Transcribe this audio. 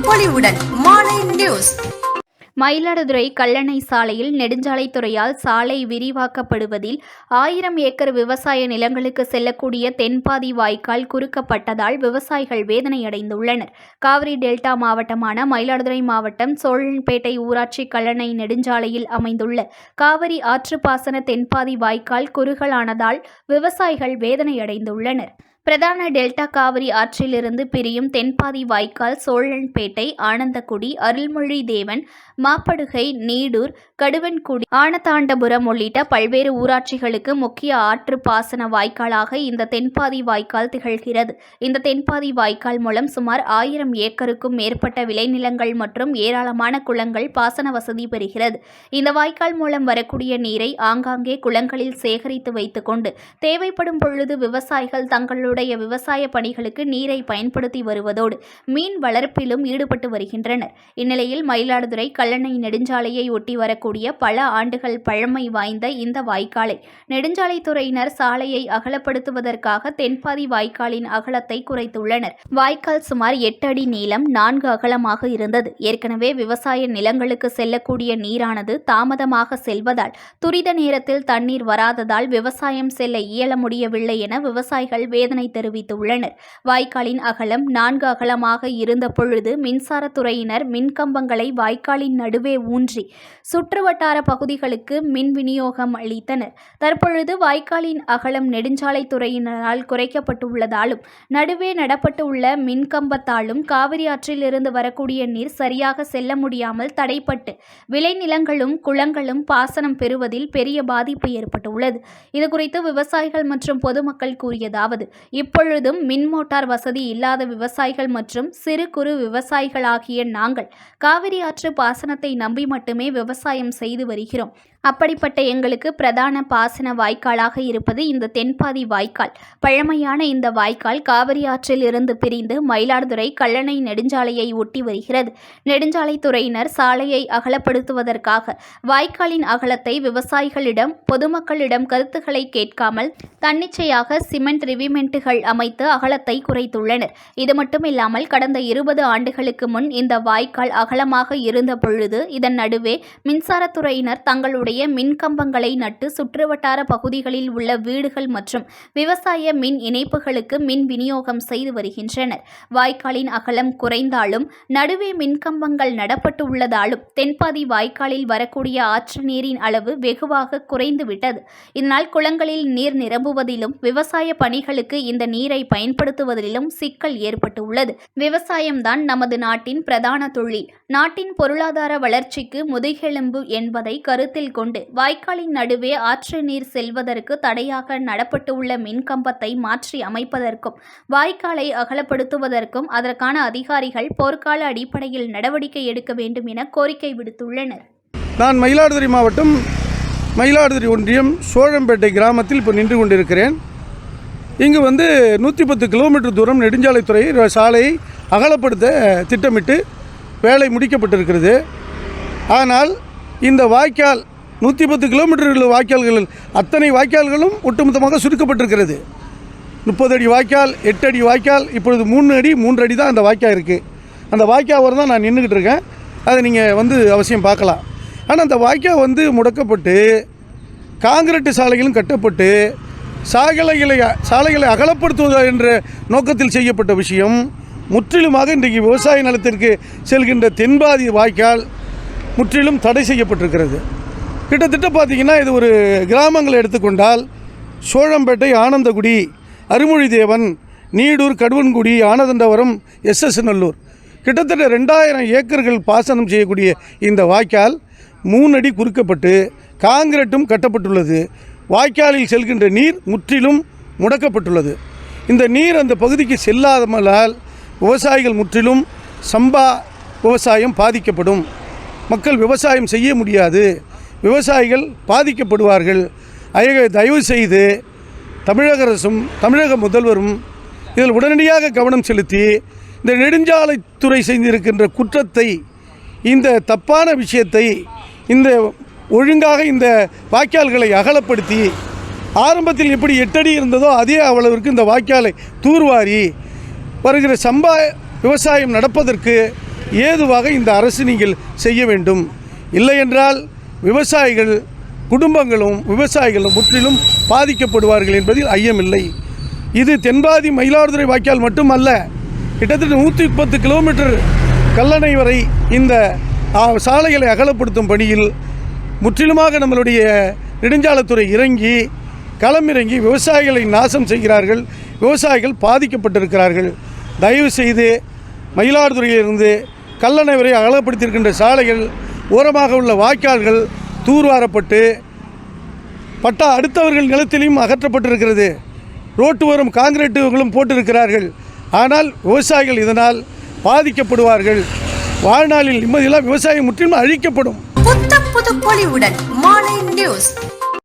பொலிவுடன் மாலை நியூஸ். மயிலாடுதுறை கல்லணை சாலையில் நெடுஞ்சாலைத்துறையால் சாலை விரிவாக்கப்படுவதில் 1000 ஏக்கர் விவசாய நிலங்களுக்கு செல்லக்கூடிய தென்பாதி வாய்க்கால் குறுக்கப்பட்டதால் விவசாயிகள் வேதனையடைந்துள்ளனர். காவிரி டெல்டா மாவட்டமான மயிலாடுதுறை மாவட்டம் சோழன்பேட்டை ஊராட்சி கல்லணை நெடுஞ்சாலையில் அமைந்துள்ள காவிரி ஆற்றுப்பாசன தென்பாதி வாய்க்கால் குறுகலானதால் விவசாயிகள் வேதனையடைந்துள்ளனர். பிரதான டெல்டா காவிரி ஆற்றிலிருந்து பிரியும் தென்பாதி வாய்க்கால் சோழன்பேட்டை, ஆனந்தக்குடி, அருள்மொழி தேவன், மாப்படுகை, நீடூர், கடுவன்குடி, ஆனதாண்டபுரம் உள்ளிட்ட பல்வேறு ஊராட்சிகளுக்கு முக்கிய ஆற்று பாசன வாய்க்காலாக இந்த தென்பாதி வாய்க்கால் திகழ்கிறது. இந்த தென்பாதி வாய்க்கால் மூலம் சுமார் 1000 ஏக்கருக்கும் மேற்பட்ட விளைநிலங்கள் மற்றும் ஏராளமான குளங்கள் பாசன வசதி பெறுகிறது. இந்த வாய்க்கால் மூலம் வரக்கூடிய நீரை ஆங்காங்கே குளங்களில் சேகரித்து வைத்துக் கொண்டு தேவைப்படும் பொழுது விவசாயிகள் தங்களுடைய விவசாய பணிகளுக்கு நீரை பயன்படுத்தி வருவதோடு மீன் வளர்ப்பிலும் ஈடுபட்டு வருகின்றனர். இந்நிலையில் மயிலாடுதுறை கல்லணை நெடுஞ்சாலையை ஒட்டி வரக்கூடிய பல ஆண்டுகள் பழமை வாய்ந்த இந்த வாய்க்காலை நெடுஞ்சாலைத்துறையினர் சாலையை அகலப்படுத்துவதற்காக தென்பாதி வாய்க்காலின் அகலத்தை குறைத்துள்ளனர். வாய்க்கால் சுமார் 8 அடி நீளம், 4 அகலமாக இருந்தது. ஏற்கனவே விவசாய நிலங்களுக்கு செல்லக்கூடிய நீரானது தாமதமாக செல்வதால் துரித நேரத்தில் தண்ணீர் வராததால் விவசாயம் செல்ல இயல முடியவில்லை என விவசாயிகள் வேதனை தெரிவித்துள்ளனர். வாய்க்காலின் அகலம் 4 அகலமாக இருந்த பொழுது மின்சாரத்துறையினர் மின்கம்பங்களை வாய்க்காலின் நடுவே ஊன்றி சுற்றுவட்டார பகுதிகளுக்கு மின் விநியோகம் அளித்தனர். தற்பொழுது வாய்க்காலின் அகலம் நெடுஞ்சாலைத்துறையினரால் குறைக்கப்பட்டுள்ளதாலும் நடுவே நடப்பட்டுள்ள மின்கம்பத்தாலும் காவிரி ஆற்றிலிருந்து வரக்கூடிய நீர் சரியாக செல்ல முடியாமல் தடைப்பட்டு விளைநிலங்களும் குளங்களும் பாசனம் பெறுவதில் பெரிய பாதிப்பு ஏற்பட்டுள்ளது. இதுகுறித்து விவசாயிகள் மற்றும் பொதுமக்கள் கூறியதாவது: இப்பொழுதும் மின் மோட்டார் வசதி இல்லாத விவசாயிகள் மற்றும் சிறு குறு விவசாயிகளாகிய நாங்கள் காவிரி ஆற்று பாசனத்தை நம்பி மட்டுமே விவசாயம் செய்து வருகிறோம். அப்படிப்பட்ட எங்களுக்கு பிரதான பாசன வாய்க்காலாக இருப்பது இந்த தென்பாதி வாய்க்கால். பழமையான இந்த வாய்க்கால் காவிரி ஆற்றில் இருந்து பிரிந்து மயிலாடுதுறை கல்லணை நெடுஞ்சாலையை ஒட்டி வருகிறது. நெடுஞ்சாலைத்துறையினர் சாலையை அகலப்படுத்துவதற்காக வாய்க்காலின் அகலத்தை விவசாயிகளிடம் பொதுமக்களிடம் கருத்துக்களை கேட்காமல் தன்னிச்சையாக சிமெண்ட் ரிவிமெண்ட்டுகள் அமைத்து அகலத்தை குறைத்துள்ளனர். இது மட்டுமில்லாமல் கடந்த 20 ஆண்டுகளுக்கு முன் இந்த வாய்க்கால் அகலமாக இருந்த பொழுது இதன் நடுவே மின்சாரத்துறையினர் தங்களுடைய மின்கம்பங்களை நட்டு சுற்றுவட்டார பகுதிகளில் உள்ள வீடுகள் மற்றும் விவசாய மின் இணைப்புகளுக்கு மின் விநியோகம் செய்து வருகின்றனர். வாய்க்காலின் அகலம் குறைந்தாலும் நடுவே மின்கம்பங்கள் நடப்பட்டு உள்ளதாலும் தென்பாதி வாய்க்காலில் வரக்கூடிய ஆற்று நீரின் அளவு வெகுவாக குறைந்துவிட்டது. இதனால் குளங்களில் நீர் நிரம்புவதிலும் விவசாய பணிகளுக்கு இந்த நீரை பயன்படுத்துவதிலும் சிக்கல் ஏற்பட்டுள்ளது. விவசாயம்தான் நமது நாட்டின் பிரதான தொழில். நாட்டின் பொருளாதார வளர்ச்சிக்கு முதுகெலும்பு என்பதை கருத்தில் கொண்டு வாய்க்காலின் நடுவே ஆற்று நீர் செல்வதற்கு தடையாக நடப்பட்டுள்ள மின்கம்பத்தை மாற்றி அமைப்பதற்கும் வாய்க்காலை அகலப்படுத்துவதற்கும் அதற்கான அதிகாரிகள் போர்க்கால அடிப்படையில் நடவடிக்கை எடுக்க வேண்டும் என கோரிக்கை விடுத்துள்ளனர். நான் மயிலாடுதுறை மாவட்டம் மயிலாடுதுறை ஒன்றியம் சோழம்பேட்டை கிராமத்தில் இப்போ நின்று கொண்டிருக்கிறேன். இங்கு 110 கிலோமீட்டர் தூரம் நெடுஞ்சாலைத்துறை சாலையை அகலப்படுத்த திட்டமிட்டு வேலை முடிக்கப்பட்டிருக்கிறது. ஆனால் இந்த வாய்க்கால் 110 கிலோமீட்டர்கள் வாய்க்கால்கள் அத்தனை வாய்க்கால்களும் ஒட்டுமொத்தமாக சுருக்கப்பட்டிருக்கிறது. 30 அடி வாய்க்கால், 8 அடி வாய்க்கால், இப்பொழுது 3 அடி 3 அடி தான் அந்த வாய்க்கால் இருக்குது. அந்த வாய்க்கால் தான் நான் நின்றுக்கிட்டு இருக்கேன். அதை நீங்கள் அவசியம் பார்க்கலாம். ஆனால் அந்த வாய்க்கால் முடக்கப்பட்டு காங்கிரீட்டு சாலைகளும் கட்டப்பட்டு சாலைகளை அகலப்படுத்துவது என்ற நோக்கத்தில் செய்யப்பட்ட விஷயம் முற்றிலுமாக இன்றைக்கு விவசாய நிலத்திற்கு செல்கின்ற தென்பாதி வாய்க்கால் முற்றிலும் தடை செய்யப்பட்டிருக்கிறது. கிட்டத்தட்ட பார்த்திங்கன்னா இது ஒரு கிராமங்களை எடுத்துக்கொண்டால் சோழம்பேட்டை, ஆனந்தகுடி, அருள்மொழி தேவன், நீடூர், கடுவன்குடி, ஆனதாண்டபுரம், SS நல்லூர் கிட்டத்தட்ட 2000 ஏக்கர்கள் பாசனம் செய்யக்கூடிய இந்த வாய்க்கால் 3 அடி குறுக்கப்பட்டு காங்கிரீட்டும் கட்டப்பட்டுள்ளது. வாய்க்காலில் செல்கின்ற நீர் முற்றிலும் முடக்கப்பட்டுள்ளது. இந்த நீர் அந்த பகுதிக்கு செல்லாததால் விவசாயிகள் முற்றிலும் சம்பா விவசாயம் பாதிக்கப்படும். மக்கள் விவசாயம் செய்ய முடியாது, விவசாயிகள் பாதிக்கப்படுவார்கள். தயவு செய்து தமிழக அரசும் தமிழக முதல்வரும் இதில் உடனடியாக கவனம் செலுத்தி இந்த நெடுஞ்சாலைத்துறை செய்திருக்கின்ற குற்றத்தை, இந்த தப்பான விஷயத்தை, இந்த ஒழுங்காக இந்த வாய்க்கால்களை அகலப்படுத்தி ஆரம்பத்தில் எப்படி 8 அடி இருந்ததோ அதே அளவிற்கு இந்த வாய்க்காலை தூர்வாரி வருகிற சம்பா விவசாயம் நடப்பதற்கு ஏதுவாக இந்த அரசு நீங்கள் செய்ய வேண்டும். இல்லையென்றால் விவசாயிகள் குடும்பங்களும் விவசாயிகளும் முற்றிலும் பாதிக்கப்படுவார்கள் என்பதில் ஐயமில்லை. இது தென்பாதி மயிலாடுதுறை வாய்க்கால் மட்டுமல்ல, கிட்டத்தட்ட 130 கிலோமீட்டர் கல்லணை வரை இந்த சாலைகளை அகலப்படுத்தும் பணியில் முற்றிலுமாக நம்மளுடைய நெடுஞ்சாலைத்துறை களமிறங்கி விவசாயிகளை நாசம் செய்கிறார்கள். விவசாயிகள் பாதிக்கப்பட்டிருக்கிறார்கள். தயவு செய்து மயிலாடுதுறையிலிருந்து கல்லணை வரை அகலப்படுத்தியிருக்கின்ற சாலைகள் ஓரமாக உள்ள வாய்க்கால்கள் தூர்வாரப்பட்டு பட்டா அடுத்தவர்கள் நிலத்திலையும் அகற்றப்பட்டிருக்கிறது. ரோட்டு ஓரம் காங்கிரீட்டுகளும் போட்டிருக்கிறார்கள். ஆனால் விவசாயிகள் இதனால் பாதிக்கப்படுவார்கள். வாழ்நாளில் நிம்மதியெல்லாம் விவசாயம் முற்றிலும் அழிக்கப்படும். புத்தம் புது பொலிவுடன் மாலை நியூஸ்.